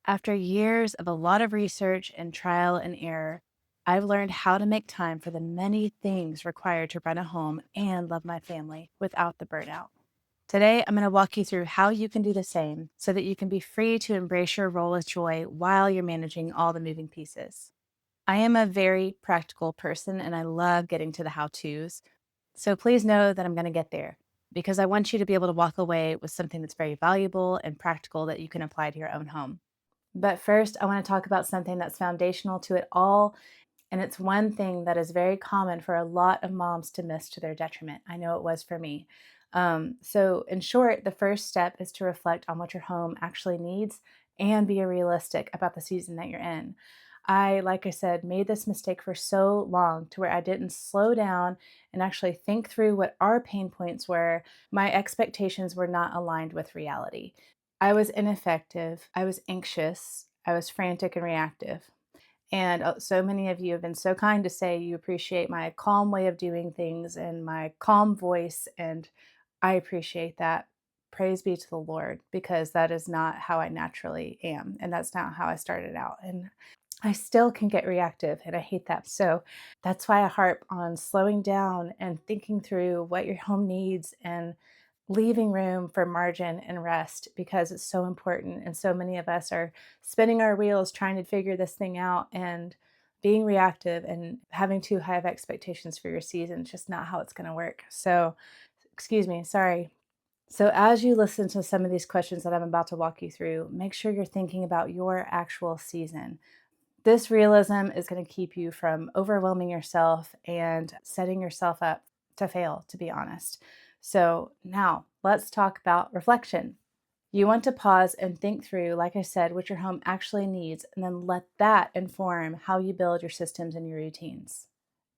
After years of a lot of research and trial and error, I've learned how to make time for the many things required to run a home and love my family without the burnout. Today, I'm going to walk you through how you can do the same so that you can be free to embrace your role with joy while you're managing all the moving pieces. I am a very practical person and I love getting to the how to's. So please know that I'm going to get there because I want you to be able to walk away with something that's very valuable and practical that you can apply to your own home. But first, I want to talk about something that's foundational to it all. And it's one thing that is very common for a lot of moms to miss to their detriment. I know it was for me. So, in short, the first step is to reflect on what your home actually needs and be realistic about the season that you're in. Like I said, made this mistake for so long to where I didn't slow down and actually think through what our pain points were. My expectations were not aligned with reality. I was ineffective, I was anxious, I was frantic and reactive. And so many of you have been so kind to say you appreciate my calm way of doing things and my calm voice. And I appreciate that. Praise be to the Lord, because that is not how I naturally am. And that's not how I started out. And I still can get reactive, and I hate that. So that's why I harp on slowing down and thinking through what your home needs and leaving room for margin and rest because it's so important. And so many of us are spinning our wheels trying to figure this thing out and being reactive and having too high of expectations for your season. It's just not how it's going to work. So, excuse me, sorry. So, as you listen to some of these questions that I'm about to walk you through, make sure you're thinking about your actual season. This realism is going to keep you from overwhelming yourself and setting yourself up to fail, to be honest. So, now let's talk about reflection. You want to pause and think through, like I said, what your home actually needs, and then let that inform how you build your systems and your routines.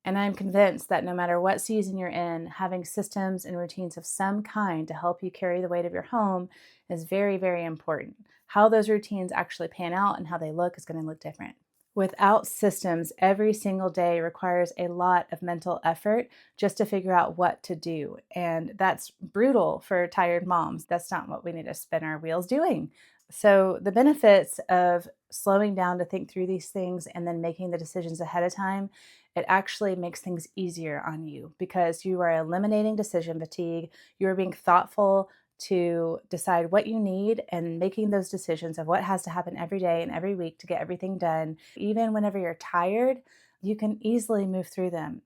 And I'm convinced that no matter what season you're in, having systems and routines of some kind to help you carry the weight of your home is very, very important. How those routines actually pan out and how they look is going to look different. Without systems, every single day requires a lot of mental effort just to figure out what to do. And that's brutal for tired moms. That's not what we need to spin our wheels doing. So, the benefits of slowing down to think through these things and then making the decisions ahead of time, it actually makes things easier on you because you are eliminating decision fatigue. You are being thoughtful to decide what you need and making those decisions of what has to happen every day and every week to get everything done. Even whenever you're tired, you can easily move through them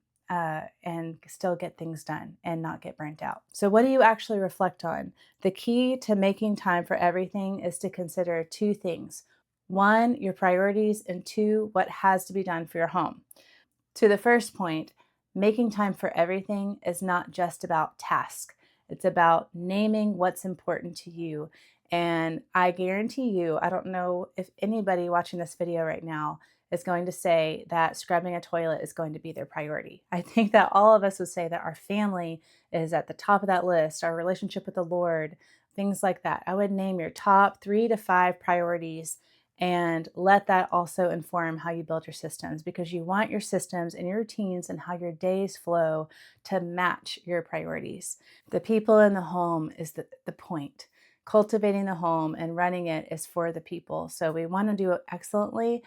and still get things done and not get burnt out. So, what do you actually reflect on? The key to making time for everything is to consider two things: one, your priorities, and two, what has to be done for your home. To the first point, making time for everything is not just about tasks. It's about naming what's important to you. And I guarantee you, I don't know if anybody watching this video right now is going to say that scrubbing a toilet is going to be their priority. I think that all of us would say that our family is at the top of that list, our relationship with the Lord, things like that. I would name your top 3 to 5 priorities and let that also inform how you build your systems, because you want your systems and your routines and how your days flow to match your priorities. The people in the home is the point. Cultivating the home and running it is for the people. So we want to do it excellently,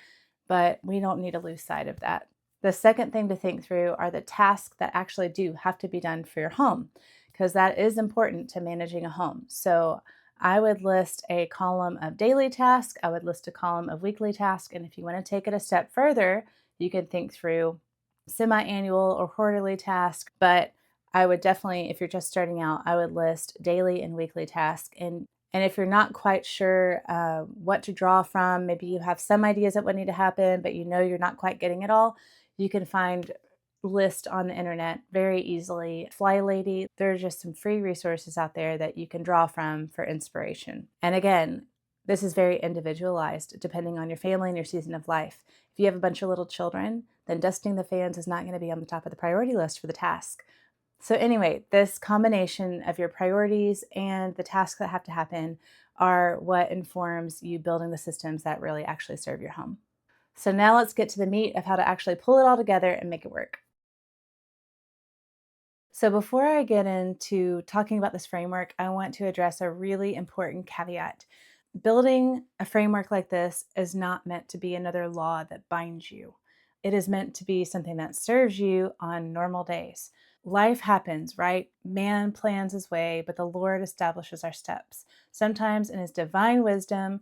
but we don't need to lose sight of that. The second thing to think through are the tasks that actually do have to be done for your home, because that is important to managing a home. So I would list a column of daily tasks. I would list a column of weekly tasks. And if you want to take it a step further, you can think through semi-annual or quarterly tasks. But I would definitely, if you're just starting out, I would list daily and weekly tasks. And if you're not quite sure what to draw from, maybe you have some ideas of what need to happen, but you know you're not quite getting it all, you can find list on the internet very easily. Fly Lady, there's just some free resources out there that you can draw from for inspiration. And again, this is very individualized depending on your family and your season of life. If you have a bunch of little children, then dusting the fans is not going to be on the top of the priority list for the task. So anyway, this combination of your priorities and the tasks that have to happen are what informs you building the systems that really actually serve your home. So now let's get to the meat of how to actually pull it all together and make it work. So before I get into talking about this framework, I want to address a really important caveat. Building a framework like this is not meant to be another law that binds you. It is meant to be something that serves you on normal days. Life happens, right? Man plans his way, but the Lord establishes our steps. Sometimes in his divine wisdom,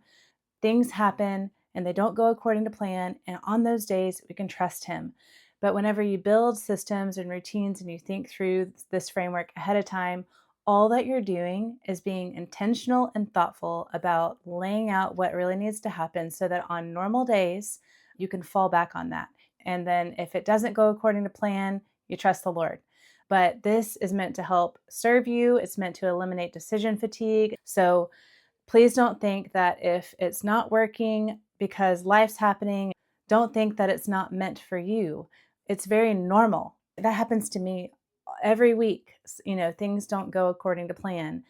things happen and they don't go according to plan. And on those days, we can trust Him. But whenever you build systems and routines and you think through this framework ahead of time, all that you're doing is being intentional and thoughtful about laying out what really needs to happen so that on normal days, you can fall back on that. And then if it doesn't go according to plan, you trust the Lord. But this is meant to help serve you. It's meant to eliminate decision fatigue. So please don't think that if it's not working because life's happening, don't think that it's not meant for you. It's very normal. That happens to me every week. Things don't go according to plan,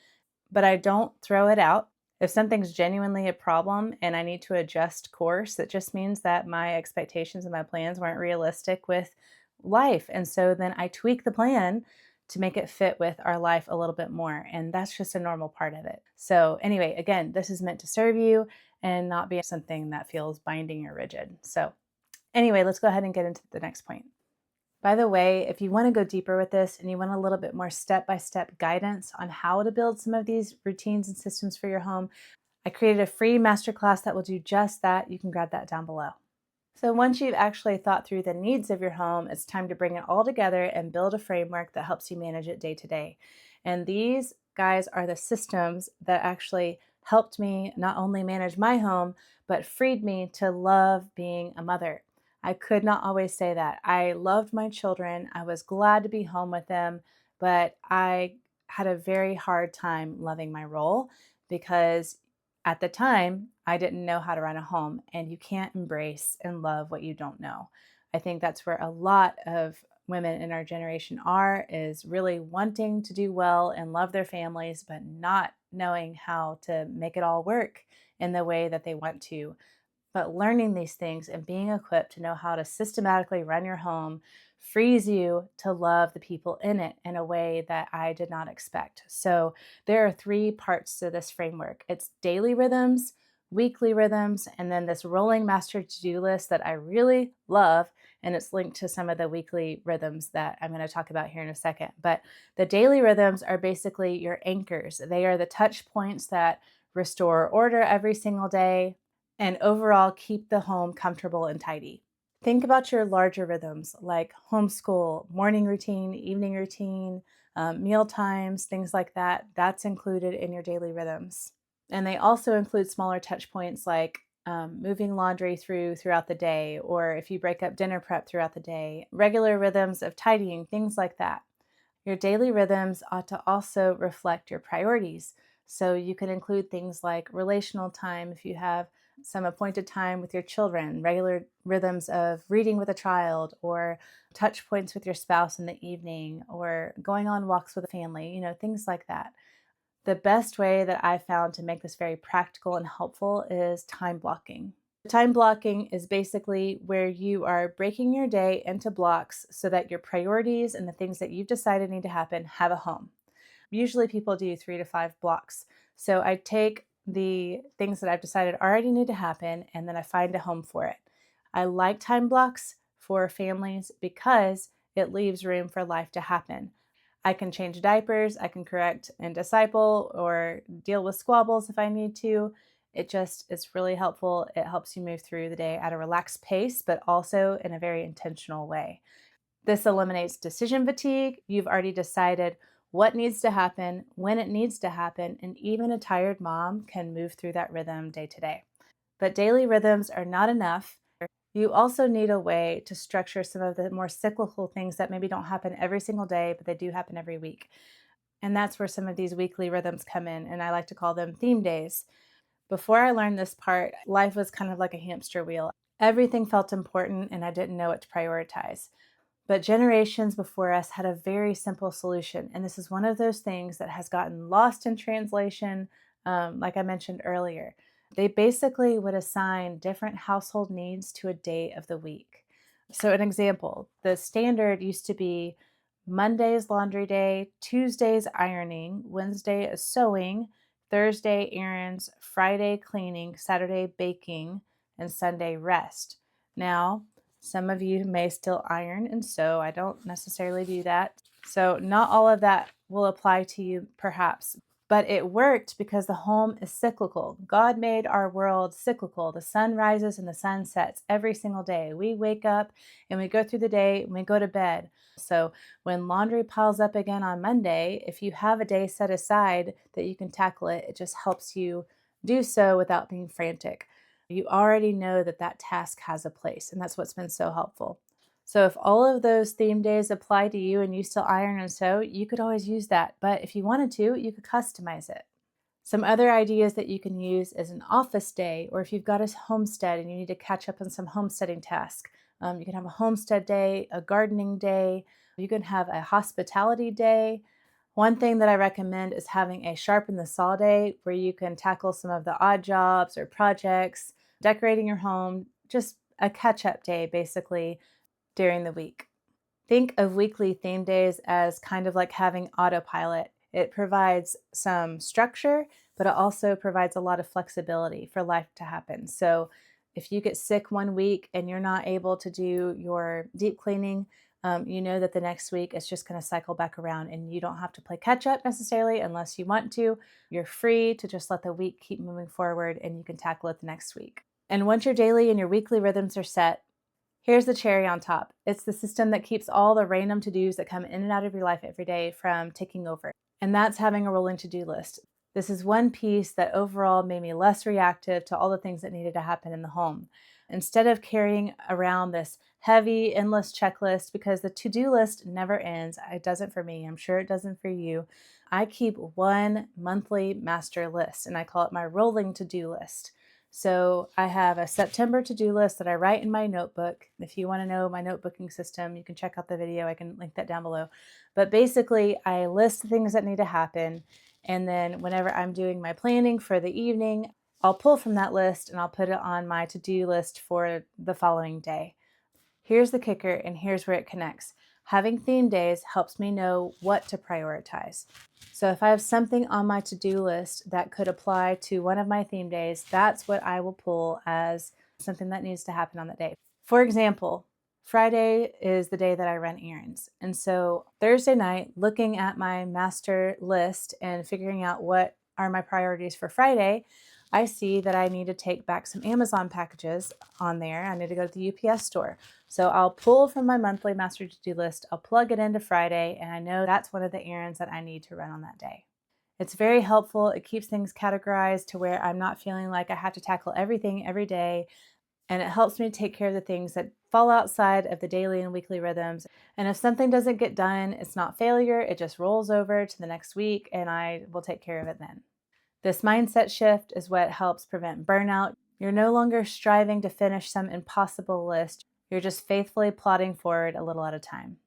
but I don't throw it out. If something's genuinely a problem and I need to adjust course, that just means that my expectations and my plans weren't realistic with life. And so then I tweak the plan to make it fit with our life a little bit more. And that's just a normal part of it. So, anyway, again, this is meant to serve you and not be something that feels binding or rigid. So, anyway, let's go ahead and get into the next point. By the way, if you want to go deeper with this and you want a little bit more step by step guidance on how to build some of these routines and systems for your home, I created a free masterclass that will do just that. You can grab that down below. So, once you've actually thought through the needs of your home, it's time to bring it all together and build a framework that helps you manage it day to day. And these guys are the systems that actually helped me not only manage my home, but freed me to love being a mother. I could not always say that. I loved my children. I was glad to be home with them, but I had a very hard time loving my role because at the time, I didn't know how to run a home, and you can't embrace and love what you don't know. I think that's where a lot of women in our generation are, is really wanting to do well and love their families, but not knowing how to make it all work in the way that they want to. But learning these things and being equipped to know how to systematically run your home frees you to love the people in it in a way that I did not expect. So there are three parts to this framework. It's daily rhythms, weekly rhythms, and then this rolling master to-do list that I really love. And it's linked to some of the weekly rhythms that I'm going to talk about here in a second. But the daily rhythms are basically your anchors. They are the touch points that restore order every single day and overall keep the home comfortable and tidy. Think about your larger rhythms like homeschool, morning routine, evening routine, meal times, things like that. That's included in your daily rhythms. And they also include smaller touch points like moving laundry throughout the day, or if you break up dinner prep throughout the day, regular rhythms of tidying, things like that. Your daily rhythms ought to also reflect your priorities. So you can include things like relational time if you have some appointed time with your children, regular rhythms of reading with a child, or touch points with your spouse in the evening, or going on walks with a family, things like that. The best way that I found to make this very practical and helpful is time blocking. Time blocking is basically where you are breaking your day into blocks so that your priorities and the things that you've decided need to happen have a home. Usually people do 3 to 5 blocks. So I take the things that I've decided already need to happen and then I find a home for it. I like time blocks for families because it leaves room for life to happen. I can change diapers, I can correct and disciple or deal with squabbles if I need to. It just is really helpful. It helps you move through the day at a relaxed pace, but also in a very intentional way. This eliminates decision fatigue. You've already decided what needs to happen, when it needs to happen, and even a tired mom can move through that rhythm day to day. But daily rhythms are not enough. You also need a way to structure some of the more cyclical things that maybe don't happen every single day, but they do happen every week. And that's where some of these weekly rhythms come in, and I like to call them theme days. Before I learned this part, life was kind of like a hamster wheel. Everything felt important, and I didn't know what to prioritize. But generations before us had a very simple solution. And this is one of those things that has gotten lost in translation, like I mentioned earlier. They basically would assign different household needs to a day of the week. So, an example, the standard used to be Monday's laundry day, Tuesday's ironing, Wednesday is sewing, Thursday errands, Friday cleaning, Saturday baking, and Sunday rest. Now, some of you may still iron and sew. I don't necessarily do that. So, not all of that will apply to you, perhaps. But it worked because the home is cyclical. God made our world cyclical. The sun rises and the sun sets every single day. We wake up and we go through the day and we go to bed. So, when laundry piles up again on Monday, if you have a day set aside that you can tackle it, it just helps you do so without being frantic. You already know that that task has a place, and that's what's been so helpful. So if all of those theme days apply to you and you still iron and sew, you could always use that. But if you wanted to, you could customize it. Some other ideas that you can use is an office day, or if you've got a homestead and you need to catch up on some homesteading task. You can have a homestead day, a gardening day, you can have a hospitality day. One thing that I recommend is having a sharpen the saw day where you can tackle some of the odd jobs or projects, decorating your home, just a catch up day basically during the week. Think of weekly theme days as kind of like having autopilot. It provides some structure, but it also provides a lot of flexibility for life to happen. So if you get sick one week and you're not able to do your deep cleaning, you know that the next week it's just going to cycle back around and you don't have to play catch up necessarily unless you want to. You're free to just let the week keep moving forward and you can tackle it the next week. And once your daily and your weekly rhythms are set, here's the cherry on top. It's the system that keeps all the random to-dos that come in and out of your life every day from taking over. And that's having a rolling to-do list. This is one piece that overall made me less reactive to all the things that needed to happen in the home. Instead of carrying around this heavy, endless checklist, because the to-do list never ends. It doesn't for me. I'm sure it doesn't for you. I keep one monthly master list, and I call it my rolling to-do list. So I have a September to-do list that I write in my notebook. If you want to know my notebooking system, you can check out the video. I can link that down below. But basically, I list the things that need to happen. And then whenever I'm doing my planning for the evening, I'll pull from that list and I'll put it on my to-do list for the following day. Here's the kicker, and here's where it connects. Having theme days helps me know what to prioritize. So if I have something on my to-do list that could apply to one of my theme days, that's what I will pull as something that needs to happen on that day. For example, Friday is the day that I run errands. And so Thursday night, looking at my master list and figuring out what are my priorities for Friday, I see that I need to take back some Amazon packages on there. I need to go to the UPS store. So I'll pull from my monthly master to-do list, I'll plug it into Friday, and I know that's one of the errands that I need to run on that day. It's very helpful. It keeps things categorized to where I'm not feeling like I have to tackle everything every day. And it helps me take care of the things that fall outside of the daily and weekly rhythms. And if something doesn't get done, it's not failure. It just rolls over to the next week and I will take care of it then. This mindset shift is what helps prevent burnout. You're no longer striving to finish some impossible list. You're just faithfully plodding forward a little at a time.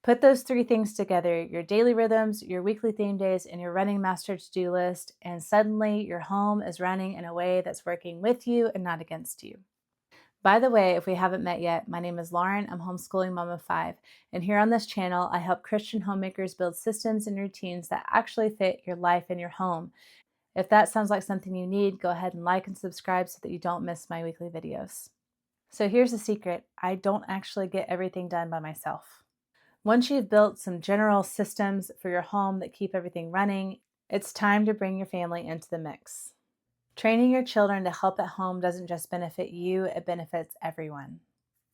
Put those three things together, your daily rhythms, your weekly theme days, and your running master to-do list, and suddenly your home is running in a way that's working with you and not against you. By the way, if we haven't met yet, my name is Lauren. I'm homeschooling mom of 5. And here on this channel, I help Christian homemakers build systems and routines that actually fit your life and your home. If that sounds like something you need, go ahead and like and subscribe so that you don't miss my weekly videos. So here's the secret. I don't actually get everything done by myself. Once you've built some general systems for your home that keep everything running, it's time to bring your family into the mix. Training your children to help at home doesn't just benefit you, it benefits everyone.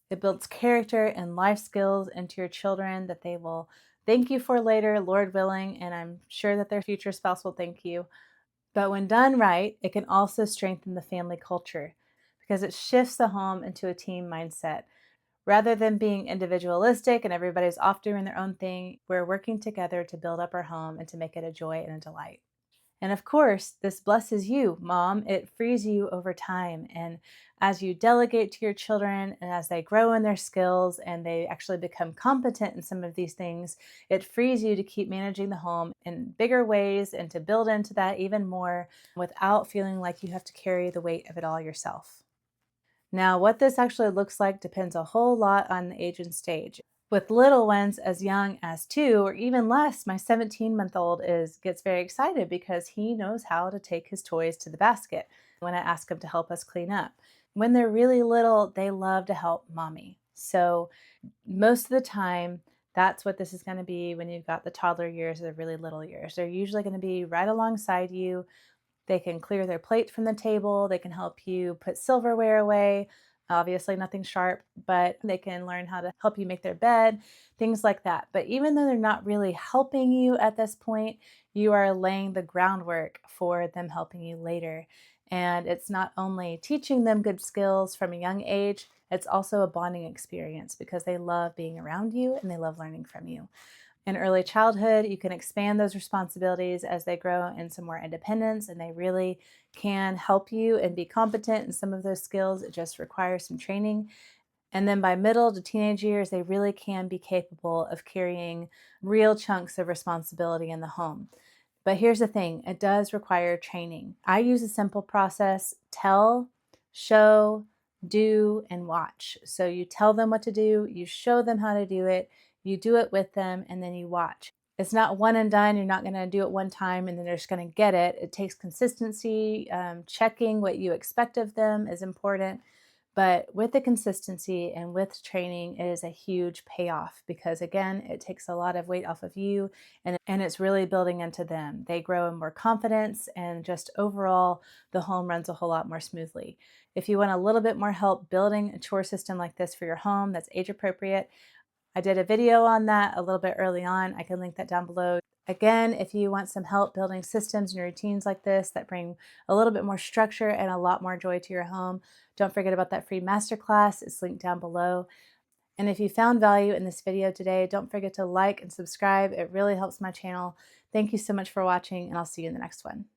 It builds character and life skills into your children that they will thank you for later, Lord willing, and I'm sure that their future spouse will thank you. But when done right, it can also strengthen the family culture because it shifts the home into a team mindset. Rather than being individualistic and everybody's off doing their own thing, we're working together to build up our home and to make it a joy and a delight. And of course, this blesses you, mom. It frees you over time. And as you delegate to your children and as they grow in their skills and they actually become competent in some of these things, it frees you to keep managing the home in bigger ways and to build into that even more without feeling like you have to carry the weight of it all yourself. Now, what this actually looks like depends a whole lot on the age and stage. With little ones as young as 2 or even less, my 17-month-old is gets very excited because he knows how to take his toys to the basket when I ask him to help us clean up. When they're really little, they love to help mommy. So most of the time, that's what this is going to be when you've got the toddler years or the really little years. They're usually going to be right alongside you. They can clear their plate from the table. They can help you put silverware away. Obviously, nothing sharp, but they can learn how to help you make their bed, things like that. But even though they're not really helping you at this point, you are laying the groundwork for them helping you later. And it's not only teaching them good skills from a young age, it's also a bonding experience because they love being around you and they love learning from you. In early childhood, you can expand those responsibilities as they grow into more independence, and they really can help you and be competent in some of those skills. It just requires some training. And then by middle to teenage years, they really can be capable of carrying real chunks of responsibility in the home. But here's the thing, it does require training. I use a simple process: tell, show, do, and watch. So you tell them what to do, you show them how to do it, you do it with them, and then you watch. It's not one and done. You're not going to do it one time and then they're just going to get it. It takes consistency. Checking what you expect of them is important. But with the consistency and with training, it is a huge payoff because, again, it takes a lot of weight off of you and it's really building into them. They grow in more confidence and just overall, the home runs a whole lot more smoothly. If you want a little bit more help building a chore system like this for your home that's age appropriate, I did a video on that a little bit early on. I can link that down below. Again, if you want some help building systems and routines like this that bring a little bit more structure and a lot more joy to your home, don't forget about that free masterclass. It's linked down below. And if you found value in this video today, don't forget to like and subscribe. It really helps my channel. Thank you so much for watching, and I'll see you in the next one.